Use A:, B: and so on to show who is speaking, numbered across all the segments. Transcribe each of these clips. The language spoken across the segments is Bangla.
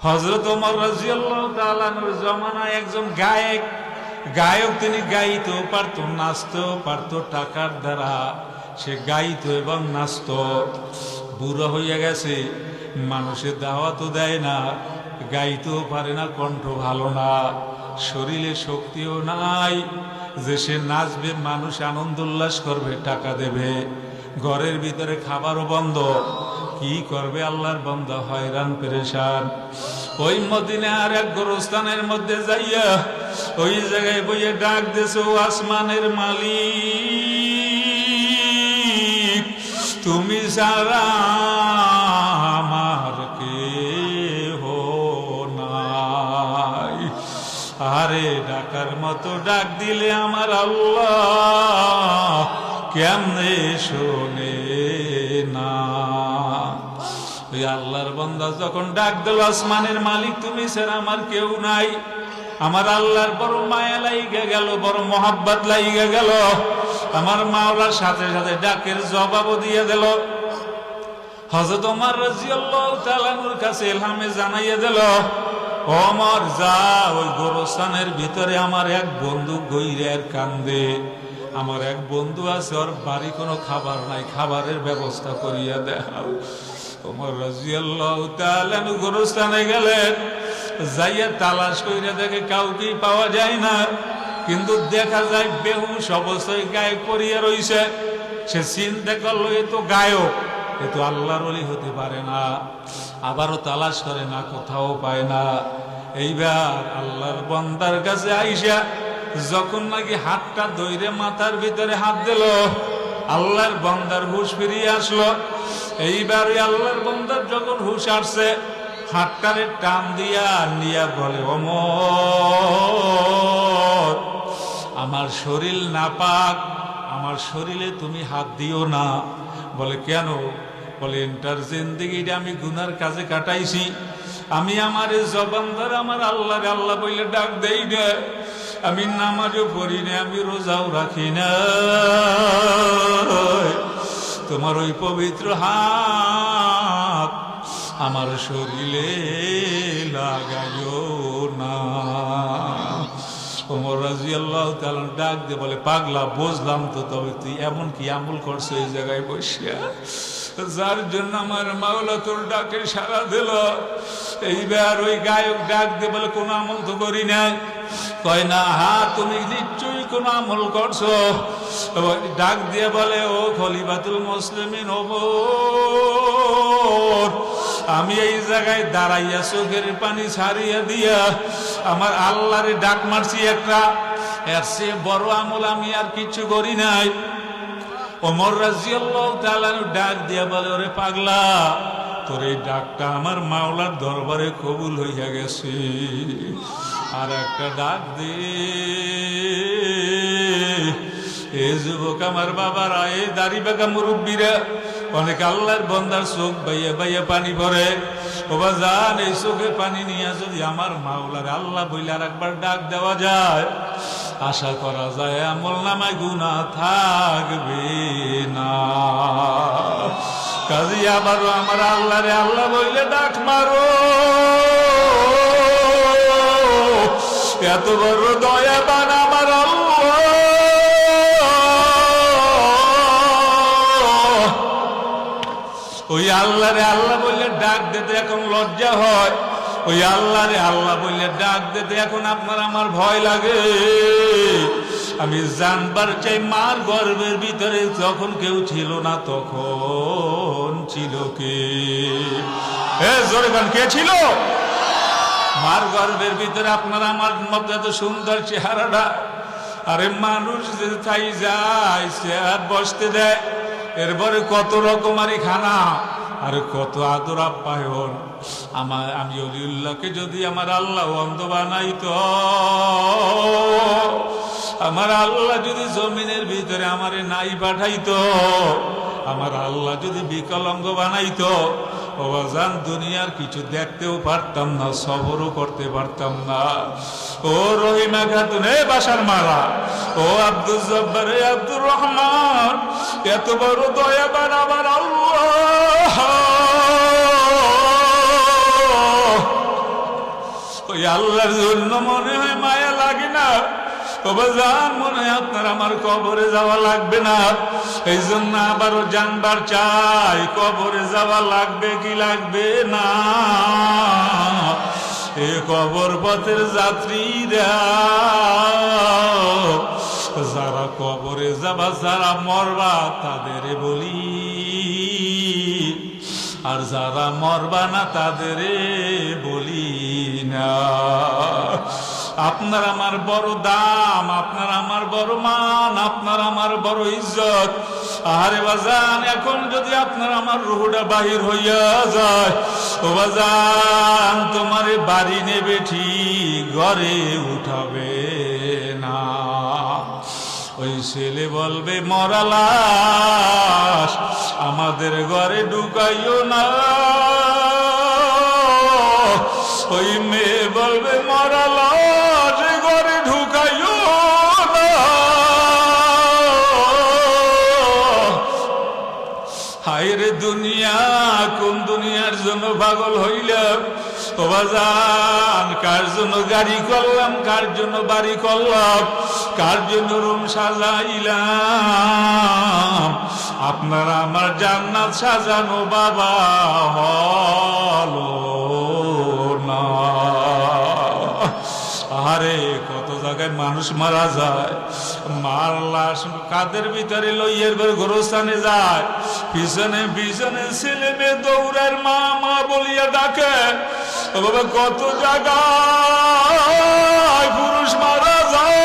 A: হযরত ওমর রাদিয়াল্লাহু তাআলা আনহুর জামানায় একজন গায়ক তিনি গাইতেও পারতো, নাচতেও পারতো, টাকার দ্বারা সে গাইতো এবং নাচতো। বুড়ো হইয়া গেছে, মানুষের দাওয়াতও দেয় না, গাইতেও পারে না, কণ্ঠ ভালো না, শরীরে শক্তিও নাই যে সে নাচবে, মানুষ আনন্দ উল্লাস করবে, টাকা দেবে। ঘরের ভিতরে খাবারও বন্ধ, কি করবে আল্লাহর বান্দা হয়রান পেরেশান। ওই মদিনার এক গোরস্থানের মধ্যে যাইয়া ওই জায়গায় বইয়ে ডাক দিয়েছে, ও আসমানের মালিক, তুমি ছাড়া আমার কেহ নাই। আরে ডাকার মতো ডাক দিলে আমার আল্লাহ কেমনে শোনে না। ওই আল্লাহর বান্দা যখন ডাক দিল, আসমানের মালিক তুমি ছাড়া আমার কেউ নাই, আমার আল্লাহর বড় মায়া লাইগা গেল, বড় মোহাব্বত লাইগা গেল। আমার মাওলার সাথে সাথে ডাকের জবাবও দিয়ে দিল। হযরত ওমর রাদিয়াল্লাহু তাআলা আনহুর কাছে ইলহামে জানাইয়া দিল, ওমর যা ওই গোরস্থানের ভিতরে আমার এক বন্ধু গইরের কান্দে, আমার এক বন্ধু আছে, ওর বাড়ি কোনো খাবার নাই, খাবারের ব্যবস্থা করিয়া দাও। ওমর রাদিয়াল্লাহু তাআলা আনহু গোরস্থানে গেলেন, যাইয়া তালাশ কইরা দেখে কাউকেই পাওয়া যায় না, কিন্তু দেখা যায় বেহুশ অবস্থায় গায়ক পড়িয়া রইছে। সে চিন্তা করলো এ তো গায়ক, এ তো আল্লাহর ওলি হতে পারে না। আবারও তালাশ করে না, কোথাও পায় না। এইবার আল্লাহর বান্দার কাছে আইসা যখন নাকি হাতটা ধইরে মাথার ভিতরে হাত দিল, আল্লাহর বান্দার হুঁশ ফিরিয়ে আসলো। এইবার ওই আল্লাহর বান্দার যখন হুঁশ আসছে, হাতটারে টান দিয়া নিয়া বলে, ওমর আমার শরীর নাপাক, আমার শরীরে তুমি হাত দিও না। বলে কেন? বলে এন্টার জিন্দেগিটা আমি গুনার কাজে কাটাইছি, আমি আমার জবান দ্বারা আমার আল্লাহরে আল্লাহ বলে ডাক দেই না, আমি নামাজও পড়ি না, আমি রোজাও রাখি না। তোমার ওই পবিত্র হাত আমার শরীরে লাগাইও না। ওমর রাদিয়াল্লাহু তাআলা ডাক দিয়ে বলে, পাগলা বুঝলাম তো, তবে তুই এমন কি আমল করছো এই জায়গায় বসিয়া, যার জন্য আমার মাওলা তোর ডাকে সাড়া দিল। এইবার ওই গায়ক ডাক দিয়ে বলে, কোন আমল তো করি না। কয় না, তুমি নিশ্চয়ই কোন আমল করছো। ডাক দিয়ে বলে, ও খলিফাতুল মুসলিমিন ওমর, আমি এই জায়গায় দাঁড়াইয়া চোখের পানি ছাড়িয়া দিয়া আমার আল্লাহরে ডাক মারছি একটা, এর চেয়ে বড় আমল আমি আর কিছু করি নাই। ওমর রাদিয়াল্লাহু তাআলা ডাক দিয়া বলে, ওরে পাগলা, তোর এই ডাকটা আমার মাওলার দরবারে কবুল হইয়া গেছে। আর একটা ডাক দে, এ যুবক আমার বাবারা, এ দাড়ি বাঁকা মুরব্বীরা, অনেক আল্লাহর বান্দার চোখ বাইয়া বাইয়া পানি ভরে। ওবা জান, এই চোখে পানি নিয়ে যদি আমার মাওলার আল্লাহ বইলে আর একবার ডাক দেওয়া যায়, আশা করা যায় আমল নামায় গুনাহ থাকবে না। কাজী আবারও আমার আল্লাহরে আল্লাহ বইলে ডাক মারো। এত বড় দয়াবান আমার আল্লাহ, ওই আল্লাহরে আল্লাহ বললে ডাক দিতে এখন লজ্জা হয়, ওই আল্লাহরে আল্লাহ বললে ডাক দিতে এখন আপনার আমার ভয় লাগে। আমি জানবার চাই, মার গর্ভের ভিতরে যখন কেউ ছিল না তখন ছিল কে? জোরে গান, কে ছিল? মার গর্ভের ভিতরে আপনার আমার মতো এত সুন্দর চেহারাটা। আরে মানুষ যে চাই যায় সে আর বসতে দেয়, এরপরে কত রকমারি খানা, আর কত আদর আপ্যায়ন। আমি অলিউল্লাহকে যদি আমার আল্লাহ অন্ধ বানাইতো, আমার আল্লাহ যদি জমিনের ভিতরে আমারে নাই পাঠাইতো, আমার আল্লাহ যদি বিকলাঙ্গ বানাইতো, বাজান দুনিয়ার কিছু দেখতেও পারতাম না, সবরও করতে পারতাম না। ও রহিমা খাতুন, এ বাসার মারা, ও আব্দুল জব্বার, এ আব্দুর রহমান, এত বড় দয়াবান আমার আল্লাহ ওই আল্লাহর জন্য মনে হয় মায়া লাগে না? বাবা জান, মনে হয় আপনার আমার কবরে যাওয়া লাগবে না, এই জন্য আবারও জানবার চাই কবরে যাওয়া লাগবে কি লাগবে না। এ কবর পথের যাত্রীরা, যারা কবরে যাবা, যারা মরবা তাদের বলি, আর যারা মরবা না তাদের বলি না। আপনার আমার বড় দাম, আপনার আমার বড় মান, আপনার আমার বড় ইজ্জত। আরে বাজান, এখন যদি আপনার আমার রুহটা বাহির হইয়া যায়, ও বাজান তোমার বাড়ি নেবে ঠিক, ঘরে উঠাবে না। ওই ছেলে বলবে মরা লাশ আমাদের ঘরে ঢুকাইও না, ওই মেয়ে বলবে মরা লাশ ঘরে ঢুকাইও না। হায় রে দুনিয়া, কোন দুনিয়ার জন্য পাগল হইলাম? ও বাজান, কার জন্য গাড়ি করলাম, কার জন্য বাড়ি করলাম, কার জন্য রুম সাজাইলাম? আপনারা আমার জান্নাত সাজানো বাবা হলো না। আরে কত জায়গায় মানুষ মারা যায়, মার লাশ কাদের ভিতরে লইয়ের গোরস্থানে যায়, পিছনে পিছনে ছেলে মেয়ে দৌড়ের মা মা বলিয়া ডাকে। বাবা কত জায়গায় পুরুষ মারা যায়,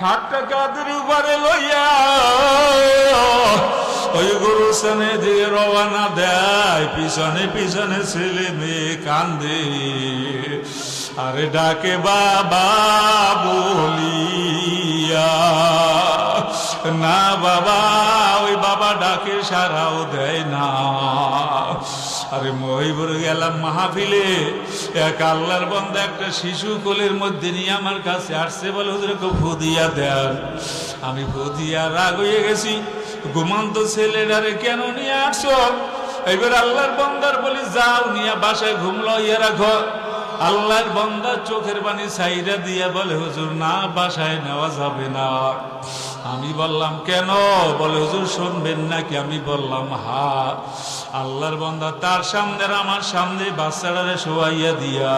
A: খাটটা কাদের উপরে লইয়া ওই গোরস্থানে দিয়ে রওনা দেয়, পিছনে পিছনে ছেলে মেয়ে কান্দে, আরে ডাকে বাবা বলিয়া। না বাবা, ওই বাবা ডাকে সারাও দেয় না। আরে মহিবুর গেলাম মাহফিলে, এক আল্লাহর বান্দা একটা শিশু কোলের মধ্যে নিয়ে আমার কাছে আসছে, বলে হুজুর ফু দিয়া দেন। আমি ফু দিয়া রাগ হয়ে গেছি, ঘুমন্ত ছেলেটারে কেন নিয়ে আসছো? এবার আল্লাহর বান্দার বলি যাও নিয়ে বাসায় ঘুমলো ইয়ে রাখো। আল্লাহর বান্দা চোখের পানি ছাইরা দিয়া বলে হুজুর না, বাসায় নেওয়া যাবে না। আমি বললাম কেন? বলে হুজুর শুনবেন নাকি? আমি বললাম হা। আল্লাহর বান্দা তার সামনে আমার সামনে বাচ্চাটারে শোয়াইয়া দিয়া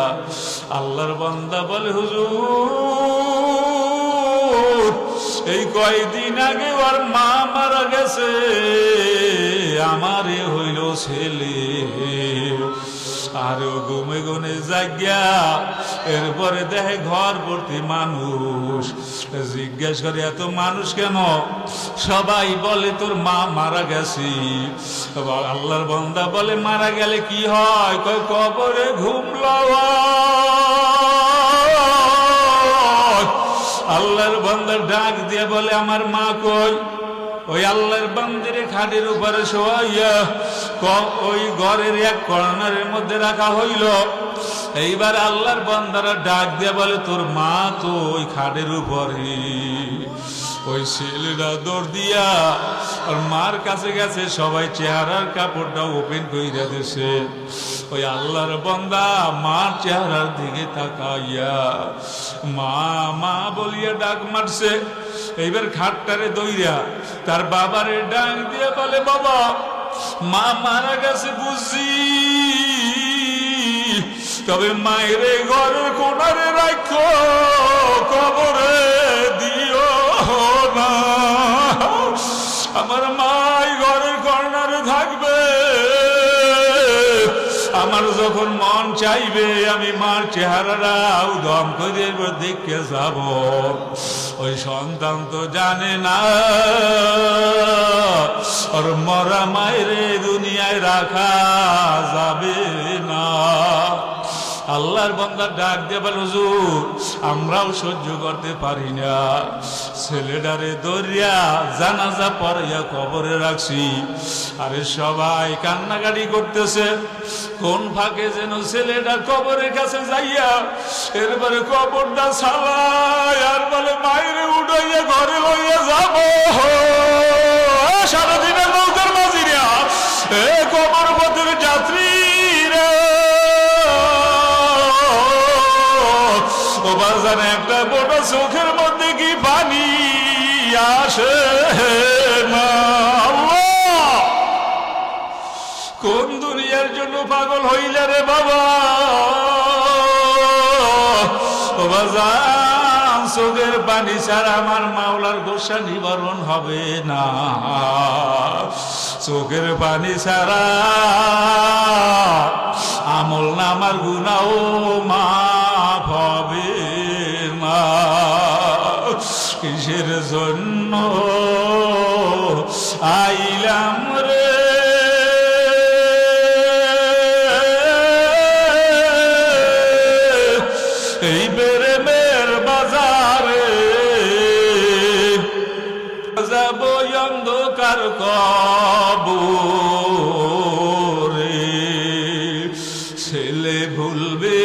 A: আল্লাহর বান্দা বলে হুজুর এই কয়দিন আগে ওর মা মারা গেছে, আমারে হইল ছেলে। আর ঘুমে গুনে জাগিয়া এরপরে দেখে ঘর ভর্তি মানুষ। জিজ্ঞেস করে এত মানুষ কেন? সবাই বলে তোর মা মারা গেছে। আল্লাহর বান্দা বলে মারা গেলে কি হয়? কয় কবরে ঘুমলো। আল্লাহর বান্দা ডাক দিয়ে বলে আমার মা কই? ওই আল্লাহর বান্দিরে খাটের উপরে শোয়াইয়া ওই ঘরের এক কর্নারের মধ্যে রাখা হইল। এইবার আল্লাহর বান্দারা ডাক দিয়ে বলে তোর মা তো ওই খাটের উপরে। ওই ছেলেরা দৌড় দিয়া আর মার কাছে গেছে, সবাই চেহারার কাপড়টা ওপেন কইরা দিছে। ওই আল্লাহর বান্দা মার চেহারার দিকে তাকাইয়া মা মা বলিয়া ডাক মারছে। এইবার খাটটারে দইরা তার বাবারে ডাক দিয়ে বলে বাবা মা মারা গেছে বুঝি, তবে মায়ের ঘরের কোনারে রাখো, কবরে দিও না। আমার মাই ঘরের কর্নারে থাকবে, আমার যখন মন চাইবে আমি মার চেহারাটা উদম করে দেখে যাব। ওই সন্তান তো জানে না ওর মরা মায়ের দুনিয়ায় রাখা যাবে না। আল্লাহর বান্দা ডাক দিয়ে বলে হুজুর আমরাও সহ্য করতে পারি না, ছেলেটারে দরিয়া জানাজা পড়াইয়া কবরে রাখছি। আরে সবাই কান্নাকাটি করতেছে, কোন ফাঁকে যেন ছেলেটা কবরের কাছে যাইয়া এরপরে কবরটা ছাড়াই আর বলে মায়ের উঠাইয়া ঘরে লইয়া যাব। সারাদিনের নৌকার মাঝিরা, এ কবর পথের যাত্রী রে, ওখানে একটা বড় চোখের মধ্যে কি পানি আসে না? আল্লাহ, কোন দুনিয়ার জন্য পাগল হইলে রে বাবা? ও বাজান, চোখের পানি ছাড়া আমার মাওলার গোসা নিবারণ হবে না। চোখের পানি ছাড়া আমল নামার গুনাও মাফ হবে না। কিসের জন্য আইলাম রে এই প্রেমের বাজারে, যাব অন্ধকার কবরে। ছেলে ভুলবে,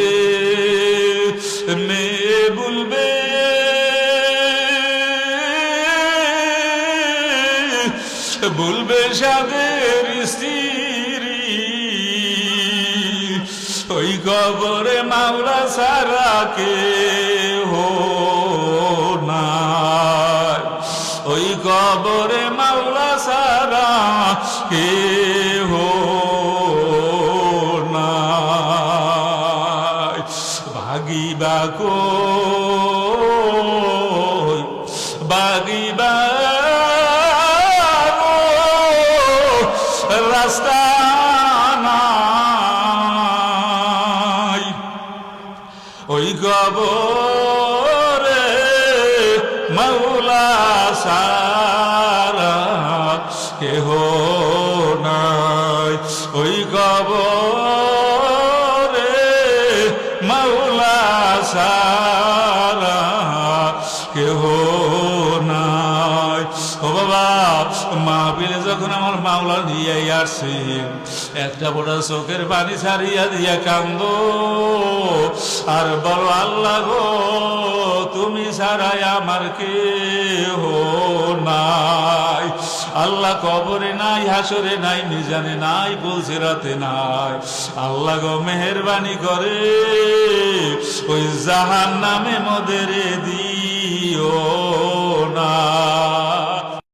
A: মেয়ে ভুলবে, ভুলবে সাদের স্ত্রী। ওই কবরে মাওলা সারা কেহ নাই, ওই কবরে মাওলা সারা কেহ নাই। ভাগিবা কই, ভাগিবা রাস্তা নাই। ওই কবরে মাওলা সারা কেহ নাই, ওই কবরে মাওলা সারা কেহ নাই। ও বাবা, মাহফিলে যখন আমার মাওলা নিয়ে আসছে, একটা বড় চোখের পানি ছাড়িয়া দিয়া কান্দো আর বলো, আল্লাহ গো, তুমি ছাড়াই আমার কেহ নাই। আল্লাহ কবরে নাই, হাসরে নাই, মিজানে নাই, পুলসিরাতে নাই। আল্লাহ গো মেহেরবানি করে ওই জাহান্নামে মোদের দিও না।